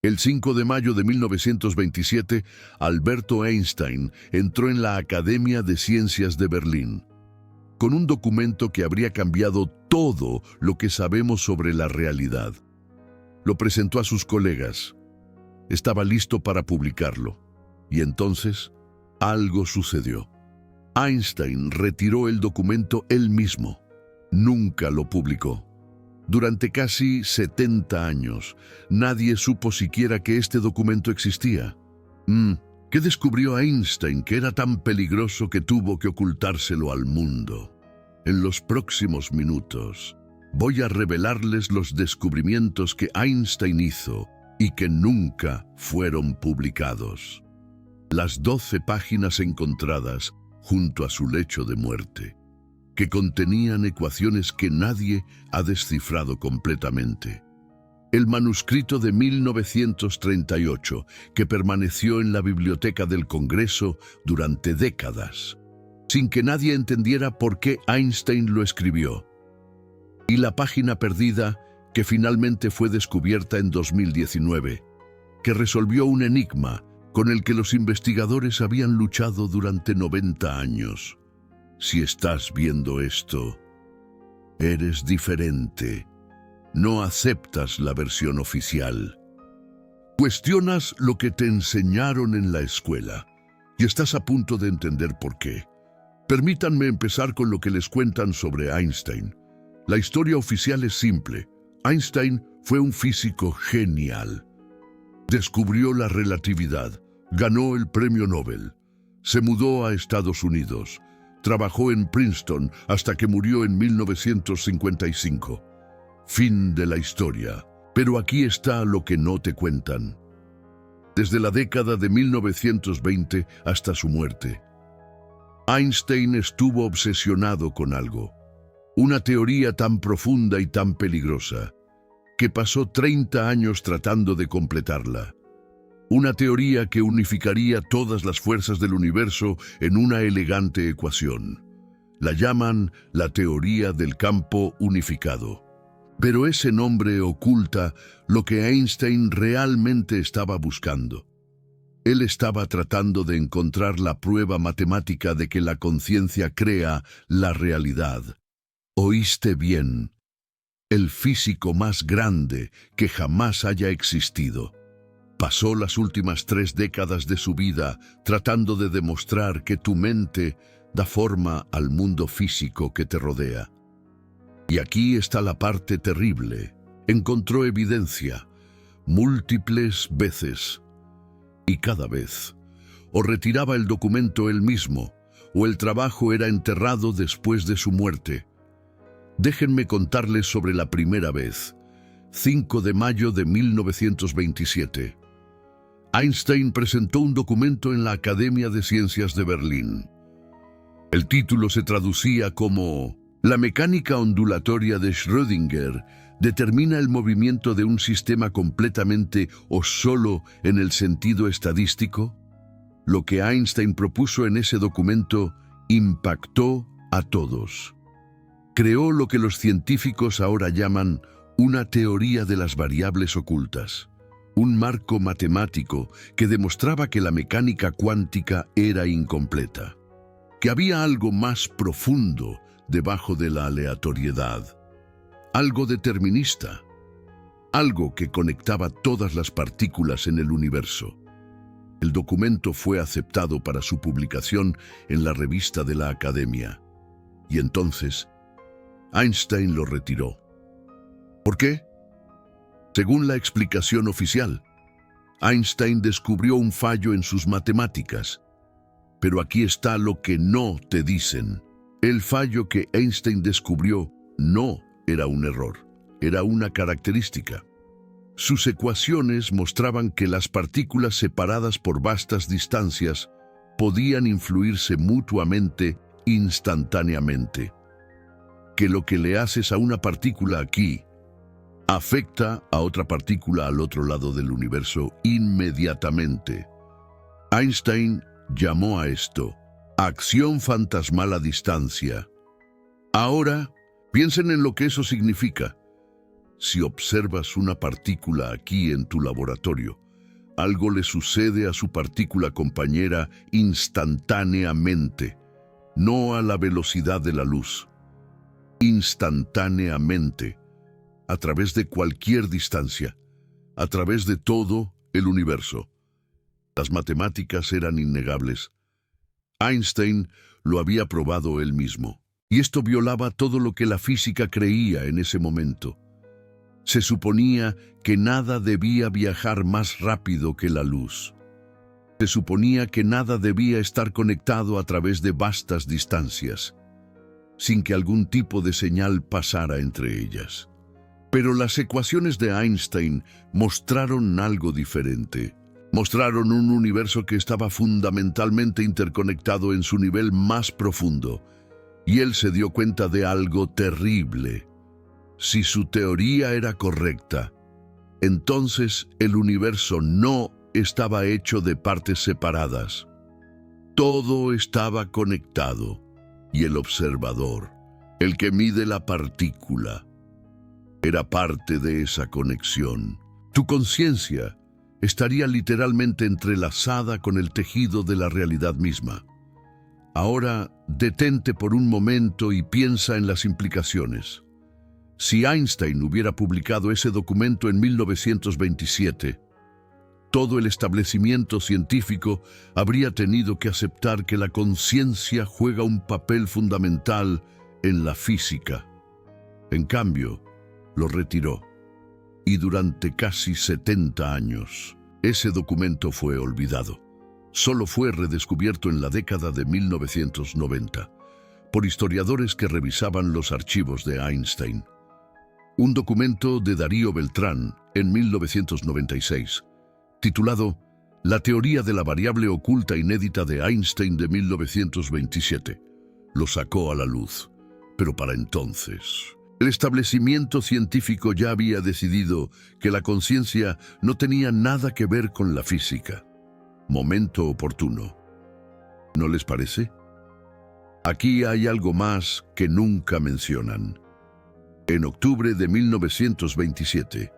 El 5 de mayo de 1927, Alberto Einstein entró en la Academia de Ciencias de Berlín, con un documento que habría cambiado todo lo que sabemos sobre la realidad. Lo presentó a sus colegas. Estaba listo para publicarlo. Y entonces, algo sucedió. Einstein retiró el documento él mismo. Nunca lo publicó. Durante casi 70 años, nadie supo siquiera que este documento existía. ¿Qué descubrió Einstein que era tan peligroso que tuvo que ocultárselo al mundo? En los próximos minutos, voy a revelarles los descubrimientos que Einstein hizo y que nunca fueron publicados. Las 12 páginas encontradas junto a su lecho de muerte, que contenían ecuaciones que nadie ha descifrado completamente. El manuscrito de 1938, que permaneció en la Biblioteca del Congreso durante décadas, sin que nadie entendiera por qué Einstein lo escribió. Y la página perdida, que finalmente fue descubierta en 2019, que resolvió un enigma con el que los investigadores habían luchado durante 90 años. Si estás viendo esto, eres diferente. No aceptas la versión oficial. Cuestionas lo que te enseñaron en la escuela y estás a punto de entender por qué. Permítanme empezar con lo que les cuentan sobre Einstein. La historia oficial es simple. Einstein fue un físico genial. Descubrió la relatividad, ganó el premio Nobel, se mudó a Estados Unidos, trabajó en Princeton hasta que murió en 1955. Fin de la historia. Pero aquí está lo que no te cuentan. Desde la década de 1920 hasta su muerte, Einstein estuvo obsesionado con algo, una teoría tan profunda y tan peligrosa, que pasó 30 años tratando de completarla. Una teoría que unificaría todas las fuerzas del universo en una elegante ecuación. La llaman la teoría del campo unificado. Pero ese nombre oculta lo que Einstein realmente estaba buscando. Él estaba tratando de encontrar la prueba matemática de que la conciencia crea la realidad. Oíste bien, el físico más grande que jamás haya existido. Pasó las últimas 3 décadas de su vida tratando de demostrar que tu mente da forma al mundo físico que te rodea. Y aquí está la parte terrible. Encontró evidencia, múltiples veces. Y cada vez, o retiraba el documento él mismo, o el trabajo era enterrado después de su muerte. Déjenme contarles sobre la primera vez, 5 de mayo de 1927. Einstein presentó un documento en la Academia de Ciencias de Berlín. El título se traducía como «La mecánica ondulatoria de Schrödinger determina el movimiento de un sistema completamente o solo en el sentido estadístico». Lo que Einstein propuso en ese documento impactó a todos. Creó lo que los científicos ahora llaman una teoría de las variables ocultas. Un marco matemático que demostraba que la mecánica cuántica era incompleta, que había algo más profundo debajo de la aleatoriedad, algo determinista, algo que conectaba todas las partículas en el universo. El documento fue aceptado para su publicación en la revista de la Academia, y entonces Einstein lo retiró. ¿Por qué? Según la explicación oficial, Einstein descubrió un fallo en sus matemáticas. Pero aquí está lo que no te dicen. El fallo que Einstein descubrió no era un error, era una característica. Sus ecuaciones mostraban que las partículas separadas por vastas distancias podían influirse mutuamente instantáneamente. Que lo que le haces a una partícula aquí afecta a otra partícula al otro lado del universo inmediatamente. Einstein llamó a esto acción fantasmal a distancia. Ahora, piensen en lo que eso significa. Si observas una partícula aquí en tu laboratorio, algo le sucede a su partícula compañera instantáneamente, no a la velocidad de la luz. Instantáneamente, a través de cualquier distancia, a través de todo el universo. Las matemáticas eran innegables. Einstein lo había probado él mismo, y esto violaba todo lo que la física creía en ese momento. Se suponía que nada debía viajar más rápido que la luz. Se suponía que nada debía estar conectado a través de vastas distancias, sin que algún tipo de señal pasara entre ellas. Pero las ecuaciones de Einstein mostraron algo diferente. Mostraron un universo que estaba fundamentalmente interconectado en su nivel más profundo, y él se dio cuenta de algo terrible. Si su teoría era correcta, entonces el universo no estaba hecho de partes separadas. Todo estaba conectado, y el observador, el que mide la partícula, era parte de esa conexión. Tu conciencia estaría literalmente entrelazada con el tejido de la realidad misma. Ahora, detente por un momento y piensa en las implicaciones. Si Einstein hubiera publicado ese documento en 1927, todo el establecimiento científico habría tenido que aceptar que la conciencia juega un papel fundamental en la física. En cambio, lo retiró, y durante casi 70 años, ese documento fue olvidado. Solo fue redescubierto en la década de 1990 por historiadores que revisaban los archivos de Einstein. Un documento de Darío Beltrán en 1996, titulado La teoría de la variable oculta inédita de Einstein de 1927, lo sacó a la luz. Pero para entonces, el establecimiento científico ya había decidido que la conciencia no tenía nada que ver con la física. Momento oportuno. ¿No les parece? Aquí hay algo más que nunca mencionan. En octubre de 1927,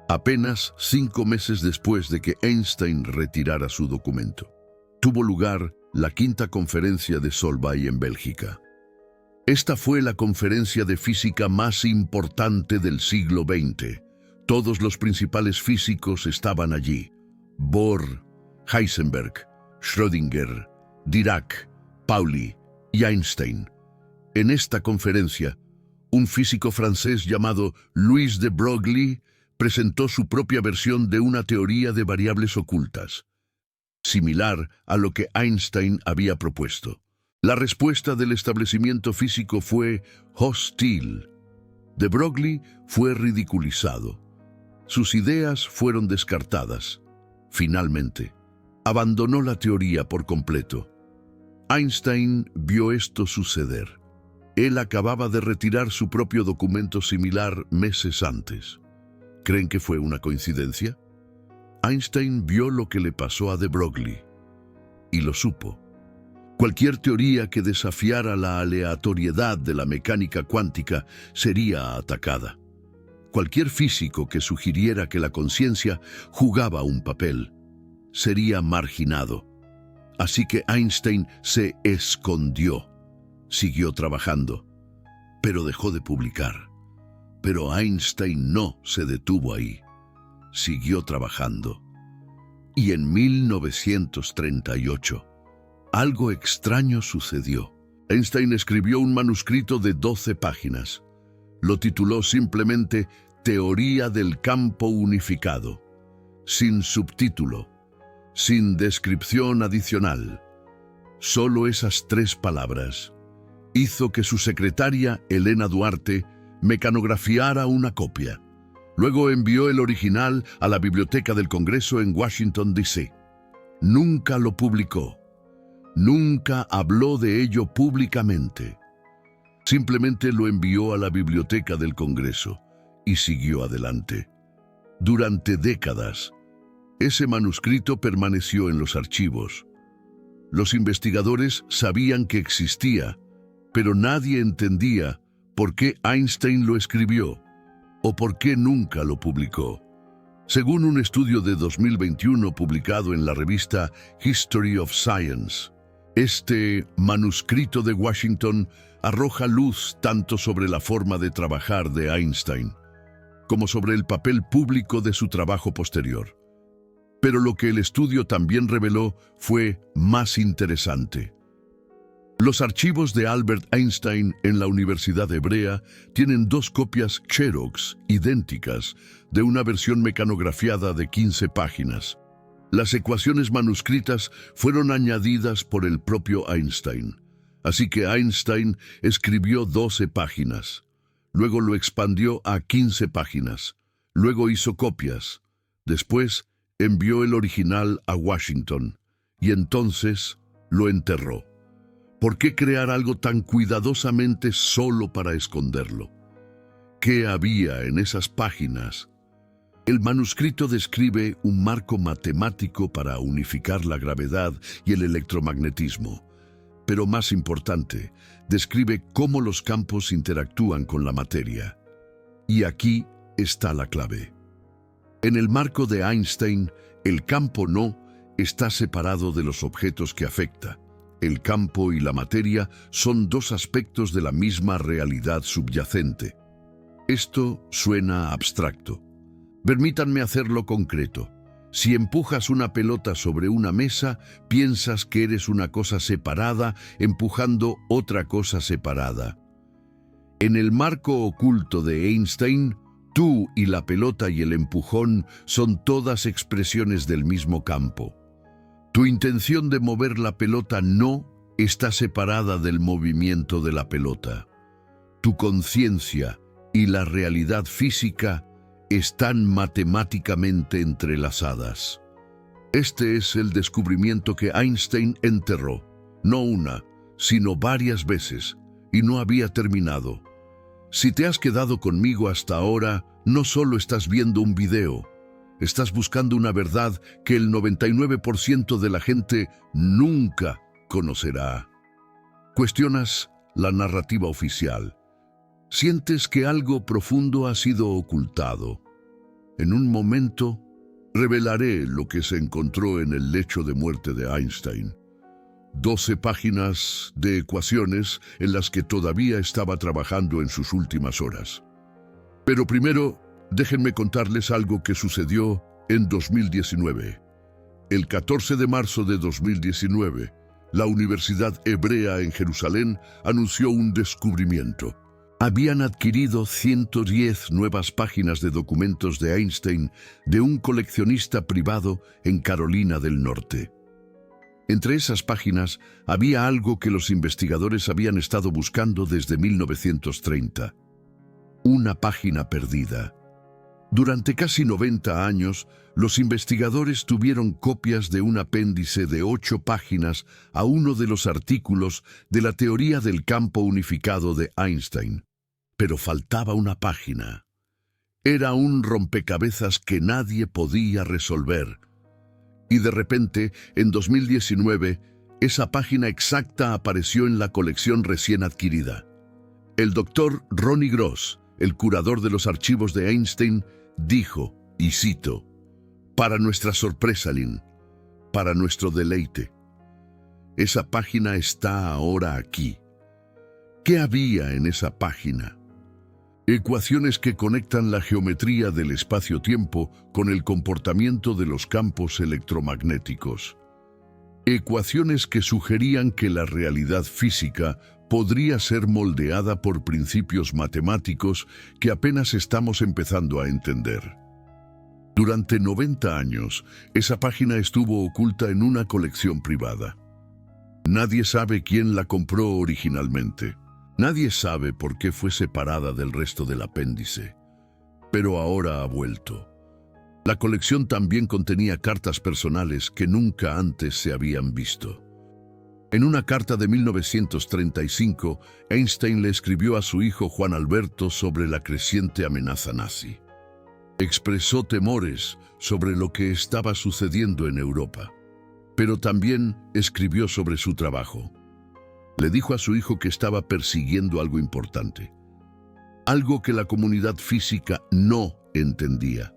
apenas 5 meses después de que Einstein retirara su documento, tuvo lugar la quinta conferencia de Solvay en Bélgica. Esta fue la conferencia de física más importante del siglo XX. Todos los principales físicos estaban allí: Bohr, Heisenberg, Schrödinger, Dirac, Pauli y Einstein. En esta conferencia, un físico francés llamado Louis de Broglie presentó su propia versión de una teoría de variables ocultas, similar a lo que Einstein había propuesto. La respuesta del establecimiento físico fue hostil. De Broglie fue ridiculizado. Sus ideas fueron descartadas. Finalmente, abandonó la teoría por completo. Einstein vio esto suceder. Él acababa de retirar su propio documento similar meses antes. ¿Creen que fue una coincidencia? Einstein vio lo que le pasó a de Broglie y lo supo. Cualquier teoría que desafiara la aleatoriedad de la mecánica cuántica sería atacada. Cualquier físico que sugiriera que la conciencia jugaba un papel sería marginado. Así que Einstein se escondió. Siguió trabajando, pero dejó de publicar. Pero Einstein no se detuvo ahí. Siguió trabajando. Y en 1938, algo extraño sucedió. Einstein escribió un manuscrito de 12 páginas. Lo tituló simplemente Teoría del campo unificado, sin subtítulo, sin descripción adicional. Solo esas 3 palabras hizo que su secretaria, Elena Duarte, mecanografiara una copia. Luego envió el original a la Biblioteca del Congreso en Washington, D.C. Nunca lo publicó. Nunca habló de ello públicamente. Simplemente lo envió a la Biblioteca del Congreso y siguió adelante. Durante décadas, ese manuscrito permaneció en los archivos. Los investigadores sabían que existía, pero nadie entendía por qué Einstein lo escribió. ¿O por qué nunca lo publicó? Según un estudio de 2021 publicado en la revista History of Science, este manuscrito de Washington arroja luz tanto sobre la forma de trabajar de Einstein, como sobre el papel público de su trabajo posterior. Pero lo que el estudio también reveló fue más interesante. Los archivos de Albert Einstein en la Universidad Hebrea tienen 2 copias Xerox idénticas de una versión mecanografiada de 15 páginas. Las ecuaciones manuscritas fueron añadidas por el propio Einstein. Así que Einstein escribió 12 páginas. Luego lo expandió a 15 páginas. Luego hizo copias. Después envió el original a Washington. Y entonces lo enterró. ¿Por qué crear algo tan cuidadosamente solo para esconderlo? ¿Qué había en esas páginas? El manuscrito describe un marco matemático para unificar la gravedad y el electromagnetismo. Pero más importante, describe cómo los campos interactúan con la materia. Y aquí está la clave. En el marco de Einstein, el campo no está separado de los objetos que afecta. El campo y la materia son 2 aspectos de la misma realidad subyacente. Esto suena abstracto. Permítanme hacerlo concreto. Si empujas una pelota sobre una mesa, piensas que eres una cosa separada empujando otra cosa separada. En el marco oculto de Einstein, tú y la pelota y el empujón son todas expresiones del mismo campo. Tu intención de mover la pelota no está separada del movimiento de la pelota. Tu conciencia y la realidad física están matemáticamente entrelazadas. Este es el descubrimiento que Einstein enterró, no una, sino varias veces, y no había terminado. Si te has quedado conmigo hasta ahora, no solo estás viendo un video, estás buscando una verdad que el 99% de la gente nunca conocerá. Cuestionas la narrativa oficial. Sientes que algo profundo ha sido ocultado. En un momento, revelaré lo que se encontró en el lecho de muerte de Einstein. 12 páginas de ecuaciones en las que todavía estaba trabajando en sus últimas horas. Pero primero, déjenme contarles algo que sucedió en 2019. El 14 de marzo de 2019, la Universidad Hebrea en Jerusalén anunció un descubrimiento. Habían adquirido 110 nuevas páginas de documentos de Einstein de un coleccionista privado en Carolina del Norte. Entre esas páginas había algo que los investigadores habían estado buscando desde 1930. Una página perdida. Durante casi 90 años, los investigadores tuvieron copias de un apéndice de 8 páginas a uno de los artículos de la teoría del campo unificado de Einstein. Pero faltaba una página. Era un rompecabezas que nadie podía resolver. Y de repente, en 2019, esa página exacta apareció en la colección recién adquirida. El doctor Ronnie Gross, el curador de los archivos de Einstein, dijo, y cito, «Para nuestra sorpresa, Lynn, para nuestro deleite, esa página está ahora aquí». ¿Qué había en esa página? Ecuaciones que conectan la geometría del espacio-tiempo con el comportamiento de los campos electromagnéticos. Ecuaciones que sugerían que la realidad física podría ser moldeada por principios matemáticos que apenas estamos empezando a entender. Durante 90 años, esa página estuvo oculta en una colección privada. Nadie sabe quién la compró originalmente. Nadie sabe por qué fue separada del resto del apéndice. Pero ahora ha vuelto. La colección también contenía cartas personales que nunca antes se habían visto. En una carta de 1935, Einstein le escribió a su hijo Juan Alberto sobre la creciente amenaza nazi. Expresó temores sobre lo que estaba sucediendo en Europa, pero también escribió sobre su trabajo. Le dijo a su hijo que estaba persiguiendo algo importante. algo que la comunidad física no entendía,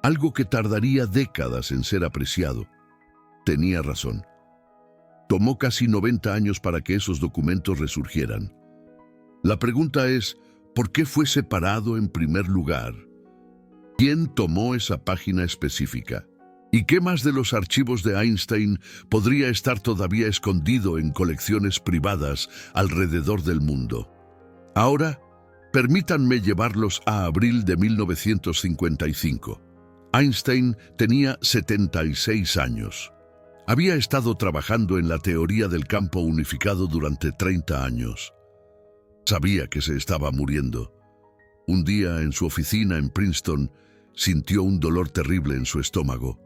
algo que tardaría décadas en ser apreciado. Tenía razón. Tomó casi 90 años para que esos documentos resurgieran. La pregunta es, ¿por qué fue separado en primer lugar? ¿Quién tomó esa página específica? ¿Y qué más de los archivos de Einstein podría estar todavía escondido en colecciones privadas alrededor del mundo? Ahora, permítanme llevarlos a abril de 1955. Einstein tenía 76 años. Había estado trabajando en la teoría del campo unificado durante 30 años. Sabía que se estaba muriendo. Un día, en su oficina en Princeton, sintió un dolor terrible en su estómago.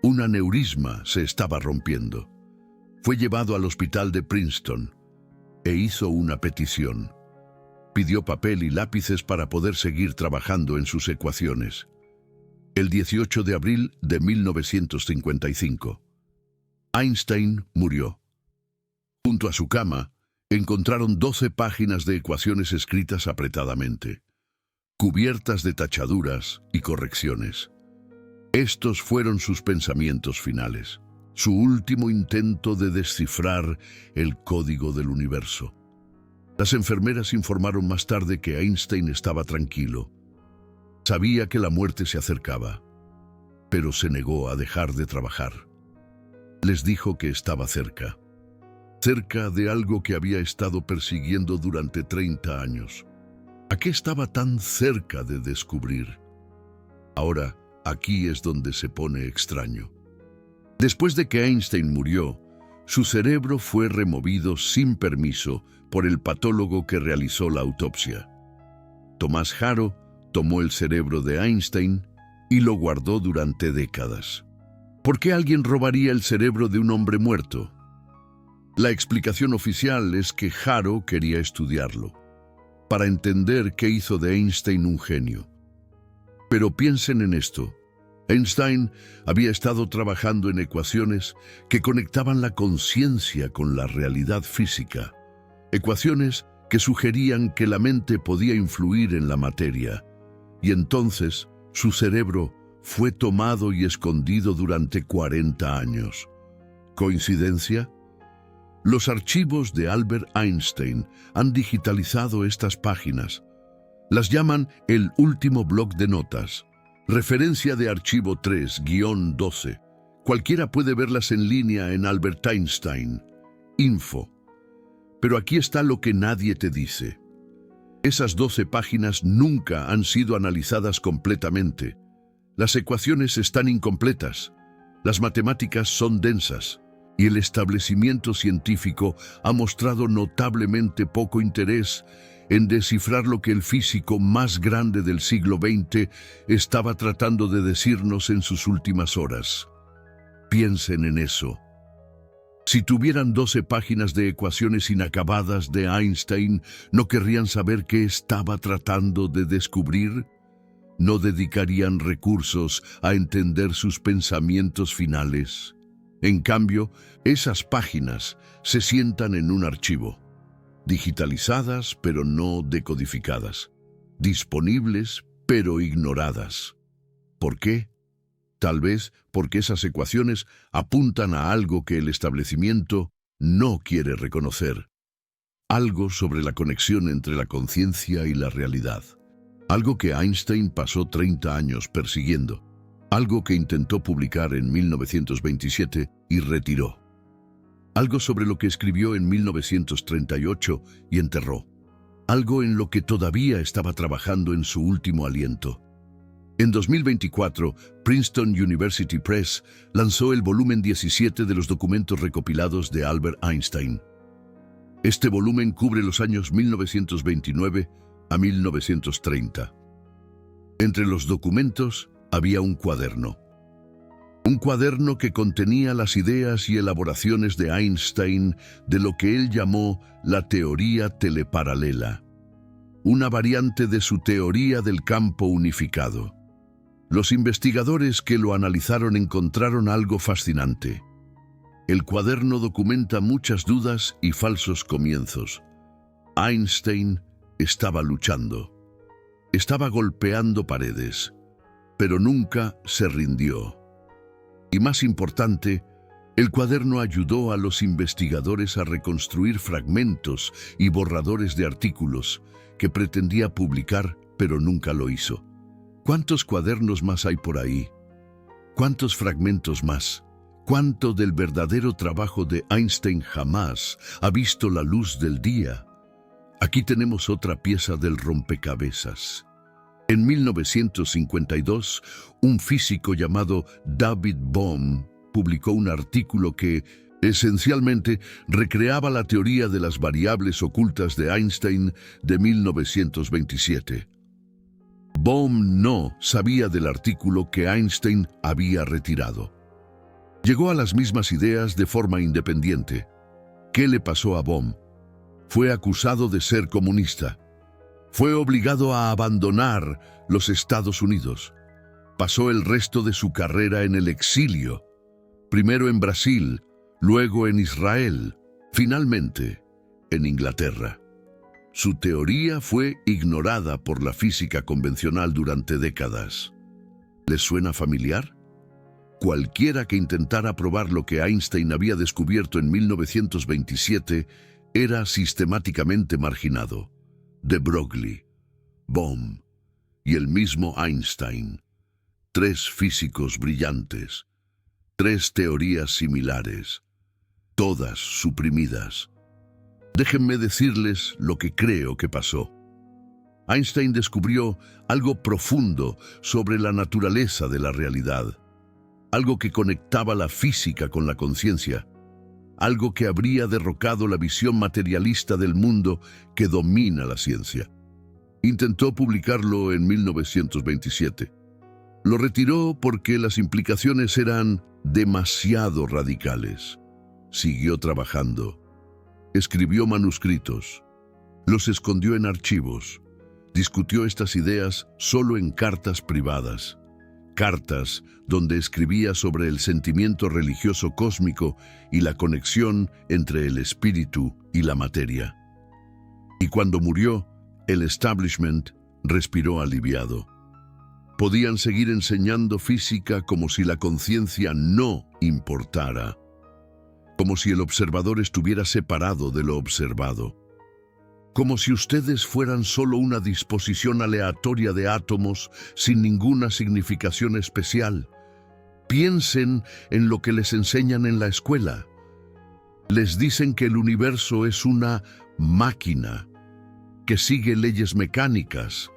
Un aneurisma se estaba rompiendo. Fue llevado al hospital de Princeton e hizo una petición. Pidió papel y lápices para poder seguir trabajando en sus ecuaciones. El 18 de abril de 1955. Einstein murió. Junto a su cama, encontraron 12 páginas de ecuaciones escritas apretadamente, cubiertas de tachaduras y correcciones. Estos fueron sus pensamientos finales, su último intento de descifrar el código del universo. Las enfermeras informaron más tarde que Einstein estaba tranquilo. Sabía que la muerte se acercaba, pero se negó a dejar de trabajar. Les dijo que estaba cerca de algo que había estado persiguiendo durante 30 años. ¿A qué estaba tan cerca de descubrir? Ahora, aquí es donde se pone extraño. Después de que Einstein murió, su cerebro fue removido sin permiso por el patólogo que realizó la autopsia. Tomás Haro tomó el cerebro de Einstein y lo guardó durante décadas. ¿Por qué alguien robaría el cerebro de un hombre muerto? La explicación oficial es que Haro quería estudiarlo, para entender qué hizo de Einstein un genio. Pero piensen en esto. Einstein había estado trabajando en ecuaciones que conectaban la conciencia con la realidad física. Ecuaciones que sugerían que la mente podía influir en la materia. Y entonces su cerebro fue tomado y escondido durante 40 años. ¿Coincidencia? Los archivos de Albert Einstein han digitalizado estas páginas. Las llaman el último bloc de notas. Referencia de archivo 3-12. Cualquiera puede verlas en línea en Albert Einstein. Info. Pero aquí está lo que nadie te dice. Esas 12 páginas nunca han sido analizadas completamente. Las ecuaciones están incompletas. Las matemáticas son densas. Y el establecimiento científico ha mostrado notablemente poco interés en descifrar lo que el físico más grande del siglo XX estaba tratando de decirnos en sus últimas horas. Piensen en eso. Si tuvieran 12 páginas de ecuaciones inacabadas de Einstein, ¿no querrían saber qué estaba tratando de descubrir? ¿No dedicarían recursos a entender sus pensamientos finales? En cambio, esas páginas se sientan en un archivo, digitalizadas pero no decodificadas, disponibles pero ignoradas. ¿Por qué? Tal vez porque esas ecuaciones apuntan a algo que el establecimiento no quiere reconocer. Algo sobre la conexión entre la conciencia y la realidad. Algo que Einstein pasó 30 años persiguiendo. Algo que intentó publicar en 1927 y retiró. Algo sobre lo que escribió en 1938 y enterró. Algo en lo que todavía estaba trabajando en su último aliento. En 2024, Princeton University Press lanzó el volumen 17 de los documentos recopilados de Albert Einstein. Este volumen cubre los años 1929 a 1930. Entre los documentos había un cuaderno. Un cuaderno que contenía las ideas y elaboraciones de Einstein de lo que él llamó la teoría teleparalela, una variante de su teoría del campo unificado. Los investigadores que lo analizaron encontraron algo fascinante. El cuaderno documenta muchas dudas y falsos comienzos. Einstein estaba luchando. Estaba golpeando paredes, pero nunca se rindió. Y más importante, el cuaderno ayudó a los investigadores a reconstruir fragmentos y borradores de artículos que pretendía publicar, pero nunca lo hizo. ¿Cuántos cuadernos más hay por ahí? ¿Cuántos fragmentos más? ¿Cuánto del verdadero trabajo de Einstein jamás ha visto la luz del día? Aquí tenemos otra pieza del rompecabezas. En 1952, un físico llamado David Bohm publicó un artículo que, esencialmente, recreaba la teoría de las variables ocultas de Einstein de 1927. Bohm no sabía del artículo que Einstein había retirado. Llegó a las mismas ideas de forma independiente. ¿Qué le pasó a Bohm? Fue acusado de ser comunista. Fue obligado a abandonar los Estados Unidos. Pasó el resto de su carrera en el exilio, primero en Brasil, luego en Israel, finalmente en Inglaterra. Su teoría fue ignorada por la física convencional durante décadas. ¿Les suena familiar? Cualquiera que intentara probar lo que Einstein había descubierto en 1927 era sistemáticamente marginado. De Broglie, Bohm y el mismo Einstein. Tres físicos brillantes, tres teorías similares, todas suprimidas. Déjenme decirles lo que creo que pasó. Einstein descubrió algo profundo sobre la naturaleza de la realidad, algo que conectaba la física con la conciencia, algo que habría derrocado la visión materialista del mundo que domina la ciencia. Intentó publicarlo en 1927. Lo retiró porque las implicaciones eran demasiado radicales. Siguió trabajando. Escribió manuscritos. Los escondió en archivos. Discutió estas ideas solo en cartas privadas. Cartas donde escribía sobre el sentimiento religioso cósmico y la conexión entre el espíritu y la materia. Y cuando murió, el establishment respiró aliviado. Podían seguir enseñando física como si la conciencia no importara, como si el observador estuviera separado de lo observado, como si ustedes fueran solo una disposición aleatoria de átomos sin ninguna significación especial. Piensen en lo que les enseñan en la escuela. Les dicen que el universo es una máquina, que sigue leyes mecánicas,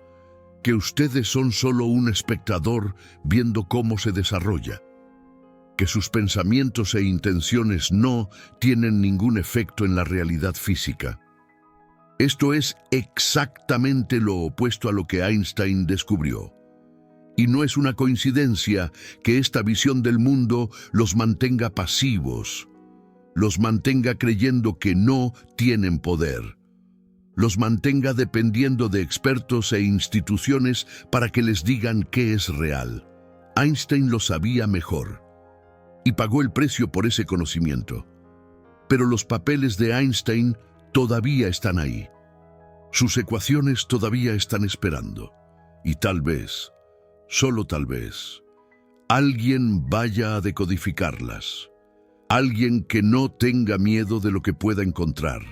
que ustedes son solo un espectador viendo cómo se desarrolla, que sus pensamientos e intenciones no tienen ningún efecto en la realidad física. Esto es exactamente lo opuesto a lo que Einstein descubrió. Y no es una coincidencia que esta visión del mundo los mantenga pasivos, los mantenga creyendo que no tienen poder, los mantenga dependiendo de expertos e instituciones para que les digan qué es real. Einstein lo sabía mejor y pagó el precio por ese conocimiento. Pero los papeles de Einstein todavía están ahí. Sus ecuaciones todavía están esperando. Y tal vez, solo tal vez, alguien vaya a decodificarlas. Alguien que no tenga miedo de lo que pueda encontrar.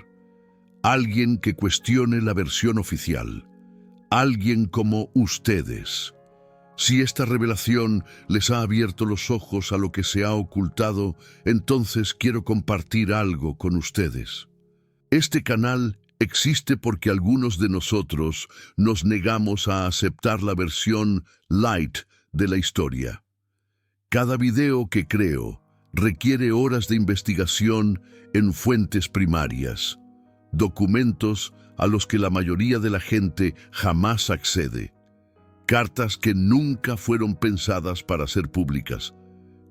Alguien que cuestione la versión oficial. Alguien como ustedes. Si esta revelación les ha abierto los ojos a lo que se ha ocultado, entonces quiero compartir algo con ustedes. Este canal existe porque algunos de nosotros nos negamos a aceptar la versión light de la historia. Cada video que creo requiere horas de investigación en fuentes primarias, documentos a los que la mayoría de la gente jamás accede, cartas que nunca fueron pensadas para ser públicas.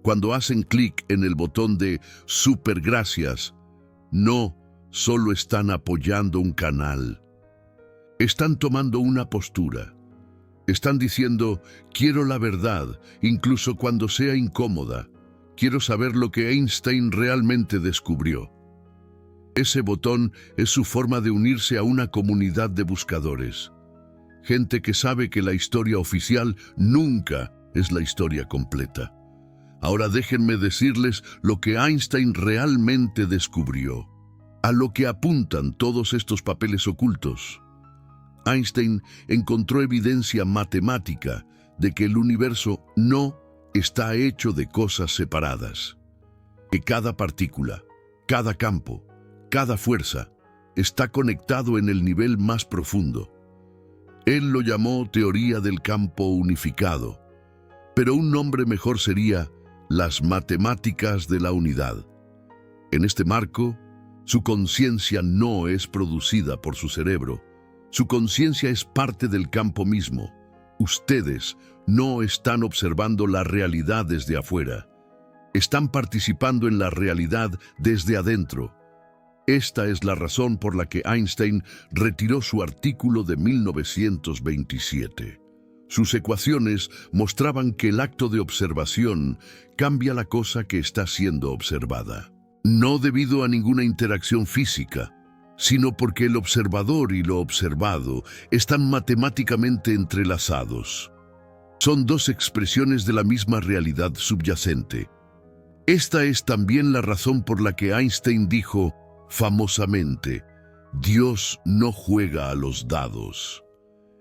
Cuando hacen clic en el botón de Super Gracias, no solo están apoyando un canal, están tomando una postura. Están diciendo, quiero la verdad, incluso cuando sea incómoda. Quiero saber lo que Einstein realmente descubrió. Ese botón es su forma de unirse a una comunidad de buscadores. Gente que sabe que la historia oficial nunca es la historia completa. Ahora déjenme decirles lo que Einstein realmente descubrió, a lo que apuntan todos estos papeles ocultos. Einstein encontró evidencia matemática de que el universo no está hecho de cosas separadas, que cada partícula, cada campo, cada fuerza está conectado en el nivel más profundo. Él lo llamó teoría del campo unificado, pero un nombre mejor sería las matemáticas de la unidad. En este marco, su conciencia no es producida por su cerebro. Su conciencia es parte del campo mismo. Ustedes no están observando la realidad desde afuera. Están participando en la realidad desde adentro. Esta es la razón por la que Einstein retiró su artículo de 1927. Sus ecuaciones mostraban que el acto de observación cambia la cosa que está siendo observada. No debido a ninguna interacción física, sino porque el observador y lo observado están matemáticamente entrelazados. Son dos expresiones de la misma realidad subyacente. Esta es también la razón por la que Einstein dijo, famosamente, Dios no juega a los dados.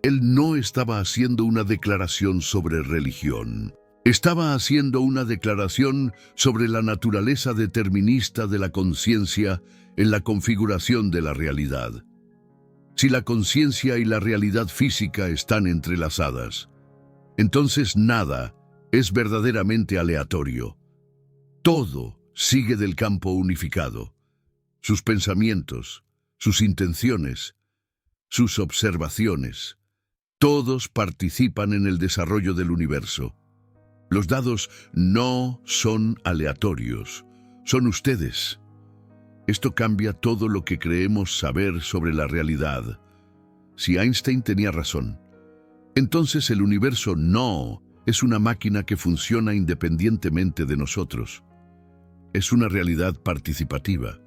Él no estaba haciendo una declaración sobre religión. Estaba haciendo una declaración sobre la naturaleza determinista de la conciencia en la configuración de la realidad. Si la conciencia y la realidad física están entrelazadas, entonces nada es verdaderamente aleatorio. Todo sigue del campo unificado. Sus pensamientos, sus intenciones, sus observaciones, todos participan en el desarrollo del universo. Los dados no son aleatorios, son ustedes. Esto cambia todo lo que creemos saber sobre la realidad. Si Einstein tenía razón, entonces el universo no es una máquina que funciona independientemente de nosotros. Es una realidad participativa,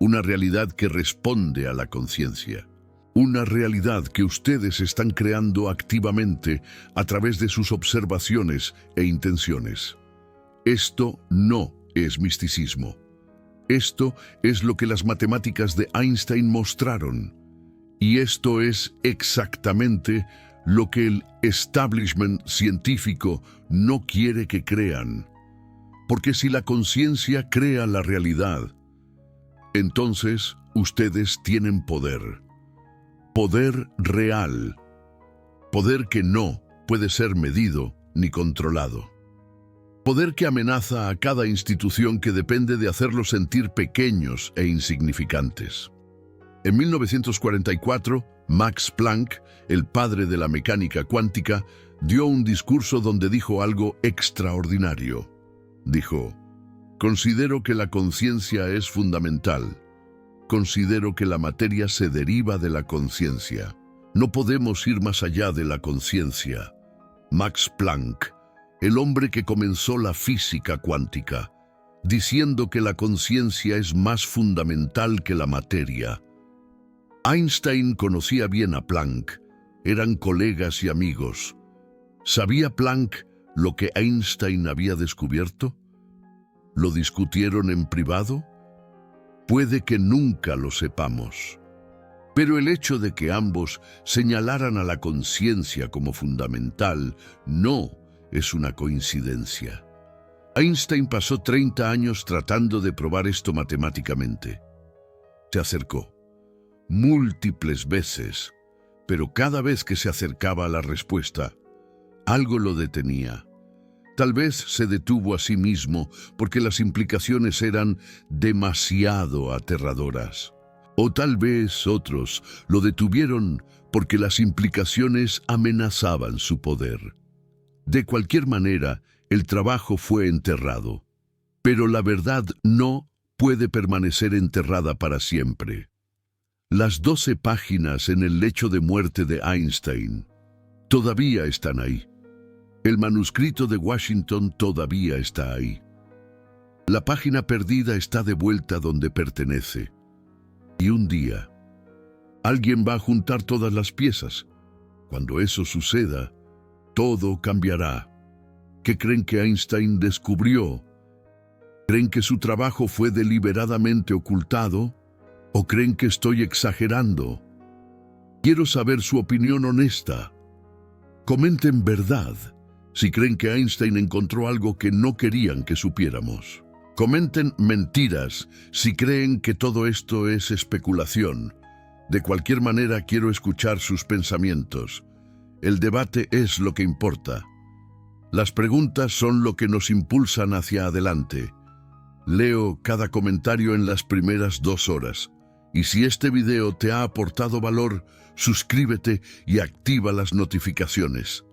una realidad que responde a la conciencia, una realidad que ustedes están creando activamente a través de sus observaciones e intenciones. Esto no es misticismo. Esto es lo que las matemáticas de Einstein mostraron. Y esto es exactamente lo que el establishment científico no quiere que crean. Porque si la conciencia crea la realidad, entonces ustedes tienen poder. Poder real. Poder que no puede ser medido ni controlado. Poder que amenaza a cada institución que depende de hacerlos sentir pequeños e insignificantes. En 1944, Max Planck, el padre de la mecánica cuántica, dio un discurso donde dijo algo extraordinario. Dijo, considero que la conciencia es fundamental. Considero que la materia se deriva de la conciencia. No podemos ir más allá de la conciencia. Max Planck, el hombre que comenzó la física cuántica, diciendo que la conciencia es más fundamental que la materia. Einstein conocía bien a Planck, eran colegas y amigos. ¿Sabía Planck lo que Einstein había descubierto? ¿Lo discutieron en privado? Puede que nunca lo sepamos. Pero el hecho de que ambos señalaran a la conciencia como fundamental no es una coincidencia. Einstein pasó 30 años tratando de probar esto matemáticamente. Se acercó múltiples veces, pero cada vez que se acercaba a la respuesta, algo lo detenía. Tal vez se detuvo a sí mismo porque las implicaciones eran demasiado aterradoras. O tal vez otros lo detuvieron porque las implicaciones amenazaban su poder. De cualquier manera, el trabajo fue enterrado. Pero la verdad no puede permanecer enterrada para siempre. Las 12 páginas en el lecho de muerte de Einstein todavía están ahí. El manuscrito de Washington todavía está ahí. La página perdida está de vuelta donde pertenece. Y un día, alguien va a juntar todas las piezas. Cuando eso suceda, todo cambiará. ¿Qué creen que Einstein descubrió? ¿Creen que su trabajo fue deliberadamente ocultado? ¿O creen que estoy exagerando? Quiero saber su opinión honesta. Comenten verdad si creen que Einstein encontró algo que no querían que supiéramos. Comenten mentiras si creen que todo esto es especulación. De cualquier manera, quiero escuchar sus pensamientos. El debate es lo que importa. Las preguntas son lo que nos impulsan hacia adelante. Leo cada comentario en las primeras 2 horas. Y si este video te ha aportado valor, suscríbete y activa las notificaciones.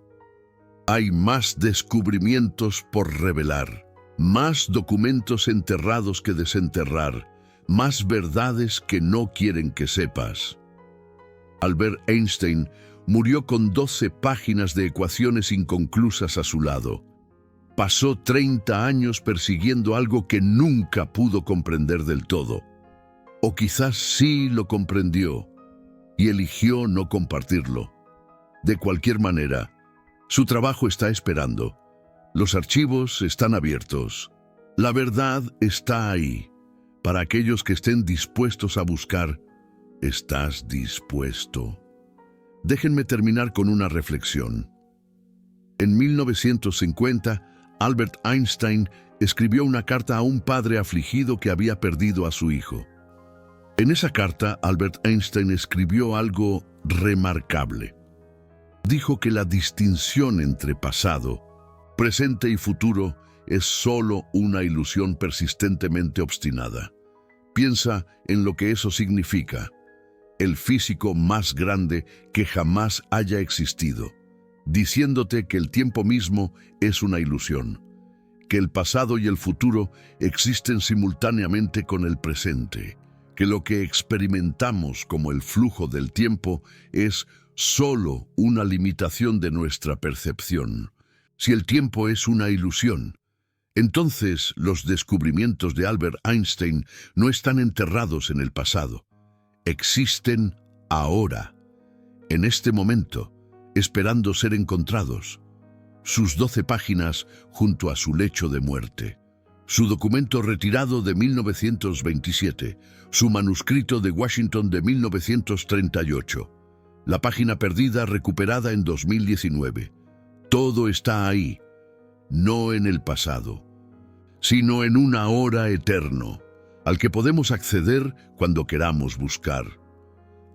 Hay más descubrimientos por revelar, más documentos enterrados que desenterrar, más verdades que no quieren que sepas. Albert Einstein murió con 12 páginas de ecuaciones inconclusas a su lado. Pasó 30 años persiguiendo algo que nunca pudo comprender del todo. O quizás sí lo comprendió y eligió no compartirlo. De cualquier manera, su trabajo está esperando. Los archivos están abiertos. La verdad está ahí. Para aquellos que estén dispuestos a buscar, ¿estás dispuesto? Déjenme terminar con una reflexión. En 1950, Albert Einstein escribió una carta a un padre afligido que había perdido a su hijo. En esa carta, Albert Einstein escribió algo remarcable. Dijo que la distinción entre pasado, presente y futuro es solo una ilusión persistentemente obstinada. Piensa en lo que eso significa. El físico más grande que jamás haya existido, diciéndote que el tiempo mismo es una ilusión, que el pasado y el futuro existen simultáneamente con el presente, que lo que experimentamos como el flujo del tiempo es solo una limitación de nuestra percepción. Si el tiempo es una ilusión, entonces los descubrimientos de Albert Einstein no están enterrados en el pasado. Existen ahora, en este momento, esperando ser encontrados. Sus 12 páginas junto a su lecho de muerte. Su documento retirado de 1927. Su manuscrito de Washington de 1938. La página perdida recuperada en 2019. Todo está ahí, no en el pasado, sino en un ahora eterno, al que podemos acceder cuando queramos buscar.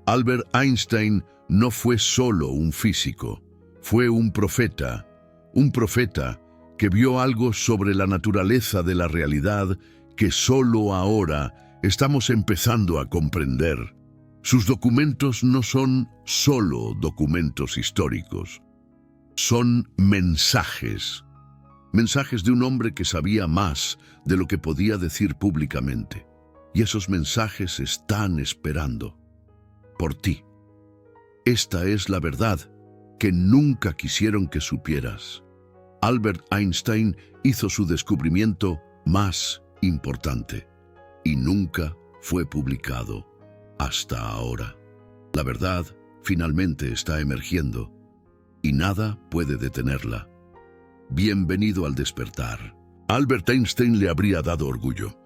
Albert Einstein no fue solo un físico, fue un profeta que vio algo sobre la naturaleza de la realidad que solo ahora estamos empezando a comprender. Sus documentos no son solo documentos históricos, son mensajes. Mensajes de un hombre que sabía más de lo que podía decir públicamente. Y esos mensajes están esperando por ti. Esta es la verdad que nunca quisieron que supieras. Albert Einstein hizo su descubrimiento más importante y nunca fue publicado hasta ahora. La verdad finalmente está emergiendo y nada puede detenerla. Bienvenido al despertar. Albert Einstein le habría dado orgullo.